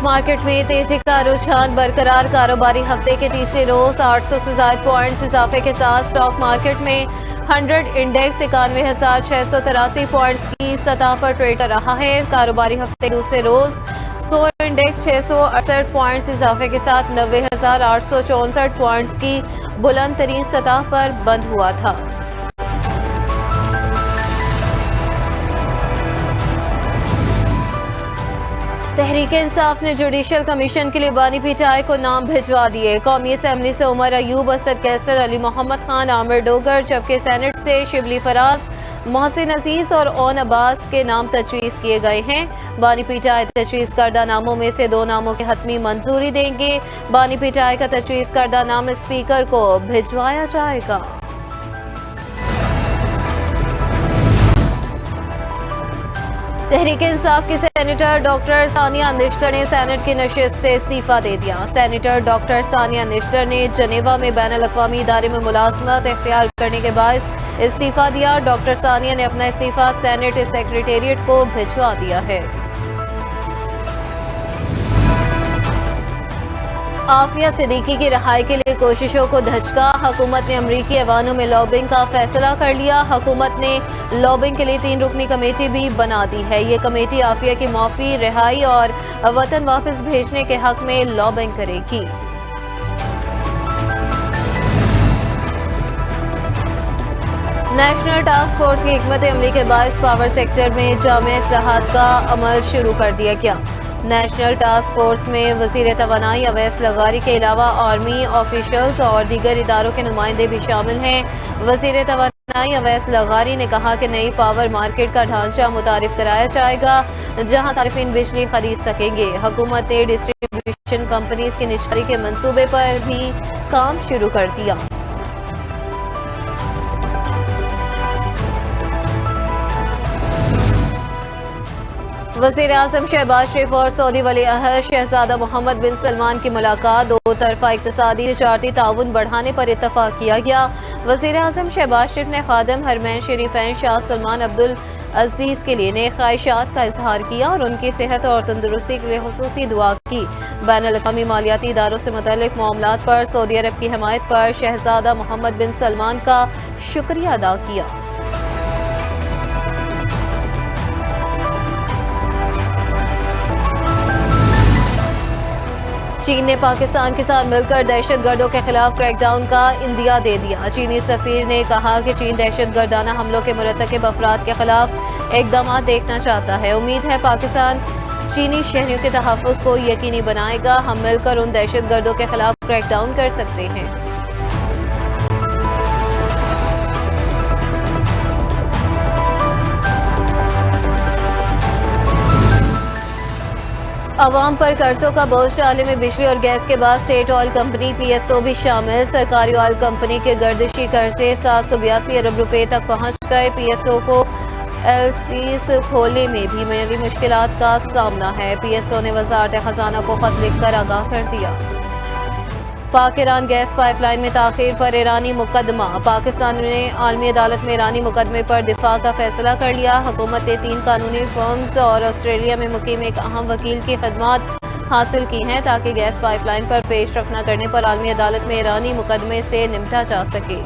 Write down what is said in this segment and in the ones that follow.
Market में तेजी का रुझान बरकरार। कारोबारी हफ्ते के तीसरे रोज 800 से ज्यादा पॉइंट्स इजाफे के साथ स्टॉक मार्केट में 100 इंडेक्स 91,683 पॉइंट्स की सतह पर ट्रेड कर रहा है। कारोबारी हफ्ते के दूसरे रोज 100 इंडेक्स 668 पॉइंट्स इजाफे के साथ 90,864 पॉइंट्स की बुलंद तरीन सतह पर बंद हुआ था। तहरीक इंसाफ ने जुडिशल कमीशन के लिए बानी पीटीआई को नाम भिजवा दिए। कौमी असेंबली से उमर अयूब, असद कैसर, अली मोहम्मद खान, आमिर डोगर, जबकि सेनेट से शिबली फराज, मोहसिन अजीज और ओन अब्बास के नाम तजवीज़ किए गए हैं। बानी पीटीआई तजवीज़ करदा नामों में से 2 नामों की हतमी मंजूरी देंगे। बानी पीटीआई का तजवीज़ करदा नाम स्पीकर को भिजवाया जाएगा। तहरीक इंसाफ की सेनेटर डॉक्टर सानिया निश्तर ने सेनेट की नशिस्त से इस्तीफा दे दिया। सेनेटर डॉक्टर सानिया निश्तर ने जनेवा में बैनुल-अक़वामी इदारे में मुलाजमत इख्तियार करने के बायस इस्तीफा दिया। डॉक्टर सानिया ने अपना इस्तीफा सेनेट सेक्रेटेरिएट को भिजवा दिया है। आफिया सिद्दीकी की रहाई के लिए कोशिशों को धचका। हुकूमत ने अमरीकी ऐवानों में लॉबिंग का फैसला कर लिया। हुकूमत ने लॉबिंग के लिए 3 रुकनी कमेटी भी बना दी है। ये कमेटी आफिया की माफी, रिहाई और वतन वापस भेजने के हक में लॉबिंग करेगी। नेशनल टास्क फोर्स की हिकमत अमली के बायस पावर सेक्टर में जामे इस्लाहात का अमल शुरू कर दिया गया। नेशनल टास्क फोर्स में वज़ीर तवानाई अवैस लगारी के अलावा आर्मी ऑफिशियल्स और दीगर इदारों के नुमाइंदे भी शामिल हैं। वज़ीर तवानाई अवैस लगारी ने कहा कि नई पावर मार्केट का ढांचा मुतारिफ कराया जाएगा, जहां सार्फिन बिजली खरीद सकेंगे। हुकूमत ने डिस्ट्रीब्यूशन कंपनीज की निशारी के मंसूबे पर भी काम शुरू कर दिया। वज़ीर आज़म शहबाज शरीफ और सऊदी वली-अहद शहजादा मोहम्मद बिन सलमान की मुलाकात। 2 तरफ़ा इक़्तिसादी तिजारती ताउन बढ़ाने पर इत्तफ़ाक़ किया गया। वज़ीर आज़म शहबाज शरीफ ने खादिम हरमैन शरीफैन शाह सलमान अब्दुल अजीज़ के लिए नेक ख्वाहिशात का इजहार किया और उनकी सेहत और तंदुरुस्ती के लिए खुसूसी दुआ की। बैनुल-अक़वामी मालियाती इदारों से मुतल्लिक़ मामलात पर सऊदी अरब की हिमायत पर शहजादा मोहम्मद बिन सलमान का शुक्रिया अदा किया। चीन ने पाकिस्तान के साथ मिलकर दहशतगर्दों के खिलाफ क्रैकडाउन का इंदिया दे दिया। चीनी सफीर ने कहा कि चीन दहशतगर्दाना हमलों के मुरतकिब अफराद के खिलाफ इक़दाम देखना चाहता है। उम्मीद है पाकिस्तान चीनी शहरियों के तहफ़्फ़ुज़ को यकीनी बनाएगा। हम मिलकर उन दहशतगर्दों के खिलाफ क्रैकडाउन कर सकते हैं। अवाम पर कर्जों का बोझ डालने में बिजली और गैस के बाद स्टेट ऑयल कंपनी PSO भी शामिल। सरकारी ऑयल कंपनी के गर्दिशी कर्जे 782 अरब रुपए तक पहुंच गए। PSO को LCs खोलने में भी मेरी मुश्किलात का सामना है। PSO ने वज़ारत खजाना को खत लिखकर आगाह कर दिया। पाक ईरान गैस पाइपलाइन में ताख़ीर पर ईरानी मुकदमा। पाकिस्तान ने आलमी अदालत में ईरानी मुकदमे पर दिफा का फैसला कर लिया। हुकूमत ने 3 कानूनी फर्म्स और ऑस्ट्रेलिया में मुकीम एक अहम वकील की खदमात हासिल की हैं ताकि गैस पाइपलाइन पर पेशरफ न करने पर आलमी अदालत में ईरानी मुकदमे से निपटा जा सके।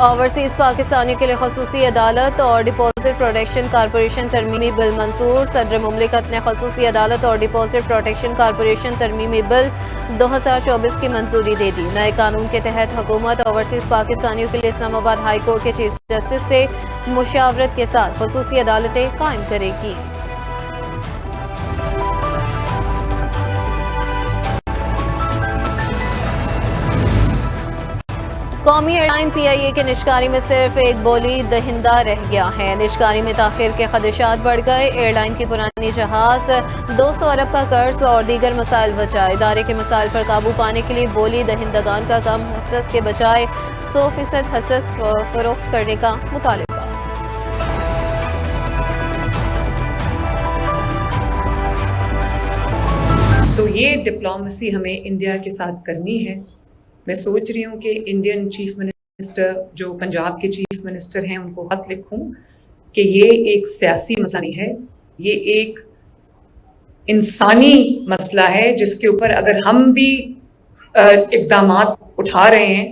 ओवरसीज पाकिस्तानियों के लिए खसूसी अदालत और डिपॉजिट प्रोटेक्शन कॉरपोरेशन तरमीमी बिल मंजूर। सदर मुमलिकत ने खसूसी अदालत और डिपॉजिट प्रोटेक्शन कॉरपोरेशन तरमीमी बिल 2024 की मंजूरी दे दी। नए कानून के तहत हुकूमत ओवरसीज पाकिस्तानियों के लिए इस्लामाबाद हाई कोर्ट के चीफ जस्टिस से मुशावरत के साथ खसूसी अदालतें कायम करेगी। कौमी एयरलाइन PIA के निशकारी में सिर्फ एक बोली दहिंदा रह गया है। निशकारी में ताख़ीर के खदशात बढ़ गए। एयरलाइन की पुरानी जहाज 200 अरब का कर्ज और दीगर मसाइल बचा। इदारे के मसाइल पर काबू पाने के लिए बोली दहिंदगान का कम हसस के बजाय 100% हसस फरोख्त करने का मुतालिबा। तो ये डिप्लोमेसी हमें इंडिया के साथ करनी है। मैं सोच रही हूँ कि इंडियन चीफ मिनिस्टर जो पंजाब के चीफ मिनिस्टर हैं उनको खत लिखूं कि ये एक सियासी मसला नहीं है, ये एक इंसानी मसला है जिसके ऊपर अगर हम भी इकदाम उठा रहे हैं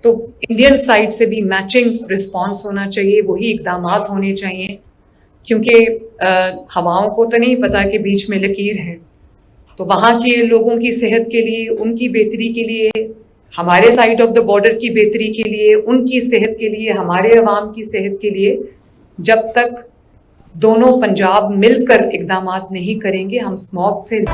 तो इंडियन साइड से भी मैचिंग रिस्पांस होना चाहिए, वही इकदाम होने चाहिए, क्योंकि हवाओं को तो नहीं पता कि बीच में लकीर है। तो वहाँ के लोगों की सेहत के लिए, उनकी बेहतरी के लिए, हमारे साइड ऑफ द बॉर्डर की बेहतरी के लिए, उनकी सेहत के लिए, हमारे अवाम की सेहत के लिए, जब तक दोनों पंजाब मिलकर इकदाम नहीं करेंगे हम स्मॉग से।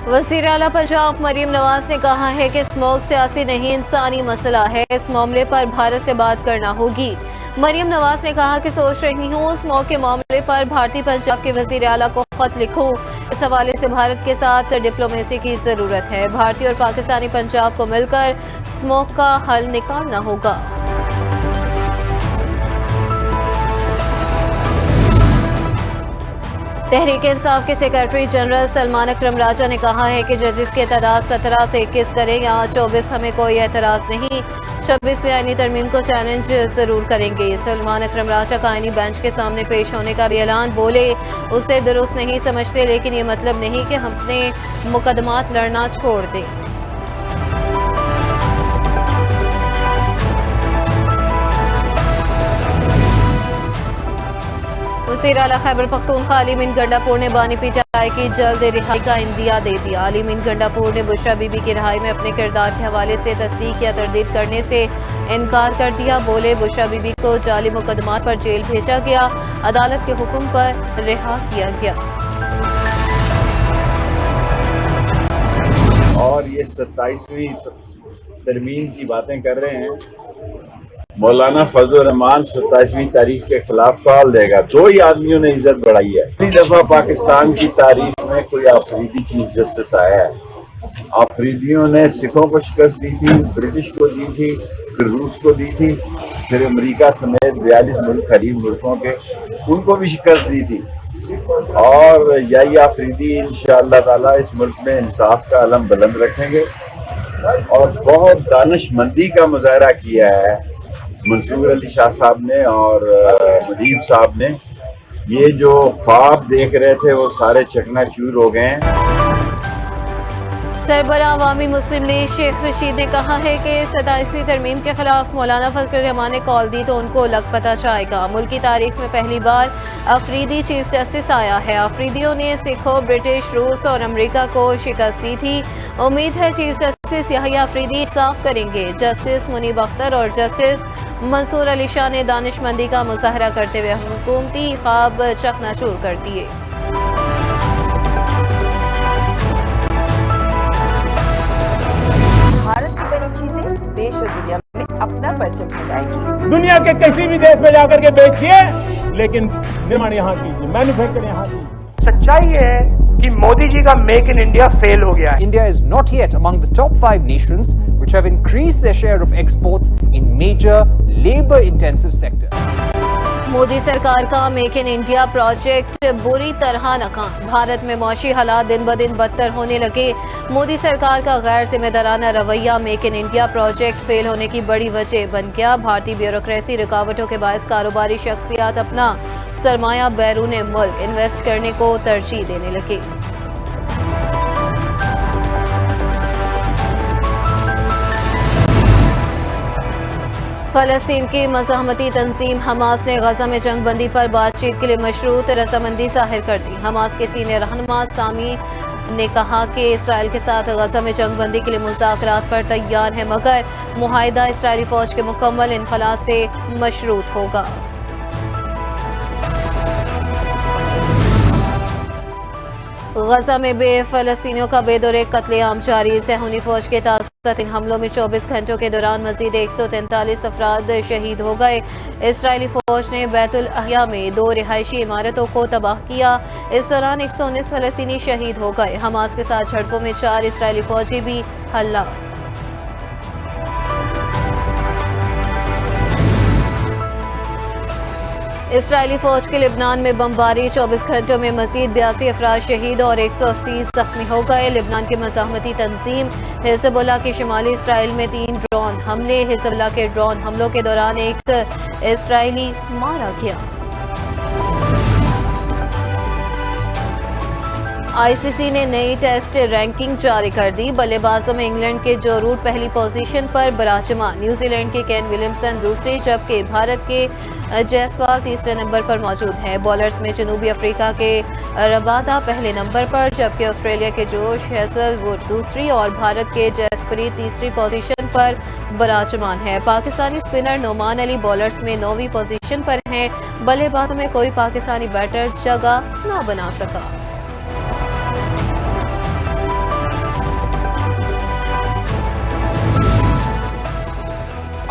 वज़ीर आला पंजाब मरीम नवाज ने कहा है कि स्मॉग सियासी नहीं इंसानी मसला है, इस मामले पर भारत से बात करना होगी। मरीम नवाज ने कहा कि सोच रही हूँ स्मॉग के मामले पर भारतीय पंजाब के वज़ीर आला को खत लिखूं। इस हवाले से भारत के साथ डिप्लोमेसी की जरूरत है। भारतीय और पाकिस्तानी पंजाब को मिलकर स्मॉग का हल निकालना होगा। तहरीक इंसाफ के सेक्रेटरी जनरल सलमान अकरम राजा ने कहा है कि जजेस की तादाद 17 से 21 करें, यहाँ 24 हमें कोई एतराज़ नहीं। 26वीं आईनी तरमीम को चैलेंज जरूर करेंगे। सलमान अकरम राजा का आईनी बेंच के सामने पेश होने का भी ऐलान, बोले उसे दुरुस्त नहीं समझते, लेकिन ये मतलब नहीं कि हम अपने मुकदमात लड़ना छोड़ दें। वज़ीर आला खैबर पख्तूनख्वा अली मीन गंडापुर ने बानी पीटीआई की जल्द रिहाई का इंदिया दे दिया। अली मीन गंडापुर ने बुशरा बीबी की रिहाई में अपने किरदार के हवाले से तस्दीक या तरदीद करने से इनकार कर दिया। बोले बुशरा बीबी को जाली मुकदमात पर जेल भेजा गया, अदालत के हुक्म पर रिहा किया गया। और ये 27वीं तरमीम की बातें कर रहे हैं। मौलाना फजल रहमान 27वीं तारीख के खिलाफ कॉल देगा। दो ही आदमियों ने इज्जत बढ़ाई है। पहली दफा पाकिस्तान की तारीख में कोई आफरीदी चीफ जस्टिस आया है। आफरीदियों ने सिखों को शिकस्त दी थी, ब्रिटिश को दी थी, फिर रूस को दी थी, फिर अमेरिका समेत 42 मुल्क करीब मुल्कों के, उनको भी शिकस्त दी थी। और यही आफरीदी इंशाअल्लाह ताला इस मुल्क में इंसाफ का अलम बुलंद रखेंगे। और बहुत दानिशमंदी का मुजाहरा किया है मंसूर अली शाह साहब ने और मुजीब साहब ने। ये जो ख्वाब देख रहे थे वो सारे चकनाचूर हो गए हैं। सरबरा अवामी मुस्लिम लीग शेख रशीद ने कहा है कि 27वीं तरमीम के खिलाफ मौलाना फजल रहमान ने कॉल दी तो उनको लग पता जाएगा। मुल्क की तारीख में पहली बार अफरीदी चीफ जस्टिस आया है। अफरीदियों ने सिखों, ब्रिटिश, रूस और अमेरिका को शिकस्त दी थी। उम्मीद है चीफ जस्टिस याहिया अफरीदी इंसाफ करेंगे। जस्टिस मुनीब अख्तर और जस्टिस मंसूर अली शाह ने दानिशमंदी का मुजाहरा करते हुए हुकूमती ख्वाब चकनाचूर कर दिए। भारत की बनी चीजें देश और दुनिया में अपना परचम फहराएगी। दुनिया के किसी भी देश में जाकर के बेचिए, लेकिन निर्माण यहाँ कीजिए, मैन्युफैक्चर यहाँ कीजिए। सच्चाई ये है कि मोदी जी का मेक इन इंडिया फेल हो गया है। India is not yet among the top 5 nations which have increased their share of exports in major labor intensive sectors. Modi सरकार का मेक इन इंडिया प्रोजेक्ट बुरी तरह नाकाम। भारत में मौशी हालात दिन ब दिन बदतर होने लगे। मोदी सरकार का गैर जिम्मेदाराना रवैया make in India project fail होने की बड़ी वजह बन गया। भारतीय ब्यूरोक्रेसी रुकावटों के बायस कारोबारी शख्सियात अपना सरमाया बैरून मुल्क इन्वेस्ट करने को तरजीह देने लगे। फलस्तीन की मज़ाहमती तंजीम हमास ने गजा में जंग बंदी पर बातचीत के लिए मशरूत रजामंदी जाहिर कर दी। हमास के सीनियर रहनुमा सामी ने कहा कि इसराइल के साथ गजा में जंग बंदी के लिए मुज़ाकरात पर तैयार है, मगर मुआहिदा इसराइली फ़ौज के मुकम्मल इनखला से मशरूत होगा। गजा में फ़लस्तीनियों का बेदौरे कत्लेआम जारी। सहूनी फौज के ताज़ा हमलों में 24 घंटों के दौरान मजीद 143 अफराद शहीद हो गए। इसराइली फौज ने बैतुल अहिया में 2 रिहायशी इमारतों को तबाह किया। इस दौरान 119 फ़लस्तीनी शहीद हो गए। हमास के साथ झड़पों में 4 इसराइली फौजी भी हलाक। इसराइली फौज के लिबनान में बमबारी, 24 घंटों में मजीद 82 अफराद शहीद और 180 जख्मी हो गए। लिबनान की मज़ाहमती तंजीम हिज़बुल्लाह के शुमाली इसराइल में 3 ड्रोन हमले। हिज़बुल्लाह के ड्रोन हमलों के दौरान एक इसराइली मारा गया। आईसीसी ने नई टेस्ट रैंकिंग जारी कर दी। बल्लेबाजों में इंग्लैंड के जो रूट पहली पोजीशन पर विराजमान, न्यूजीलैंड के केन विलियमसन दूसरी, जबकि भारत के जायसवाल तीसरे नंबर पर मौजूद है। बॉलर्स में जनूबी अफ्रीका के रबादा पहले नंबर पर, जबकि ऑस्ट्रेलिया के जोश हेजलवुड दूसरी और भारत के जसप्रीत तीसरी पोजीशन पर विराजमान है। पाकिस्तानी स्पिनर नोमान अली बॉलर्स में 9वीं पोजीशन पर हैं। बल्लेबाजों में कोई पाकिस्तानी बैटर जगह न बना सका।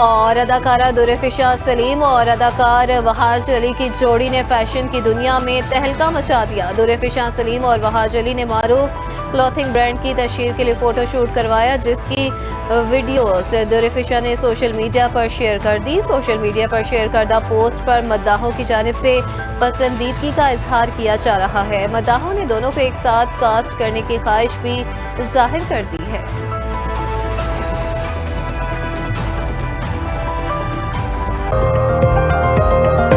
और अदाकारा दुरेफिशा सलीम और अदाकार वहाज अली की जोड़ी ने फैशन की दुनिया में तहलका मचा दिया। दुरेफिशा सलीम और वहाज अली ने मारूफ क्लॉथिंग ब्रांड की तशहीर के लिए फोटोशूट करवाया, जिसकी वीडियोस दुरेफिशा ने सोशल मीडिया पर शेयर कर दी। सोशल मीडिया पर शेयर करदा पोस्ट पर मद्दाहों की जानिब से पसंदीदगी का इजहार किया जा रहा है। मद्दाहों ने दोनों को एक साथ कास्ट करने की ख्वाहिश भी जाहिर कर दी है।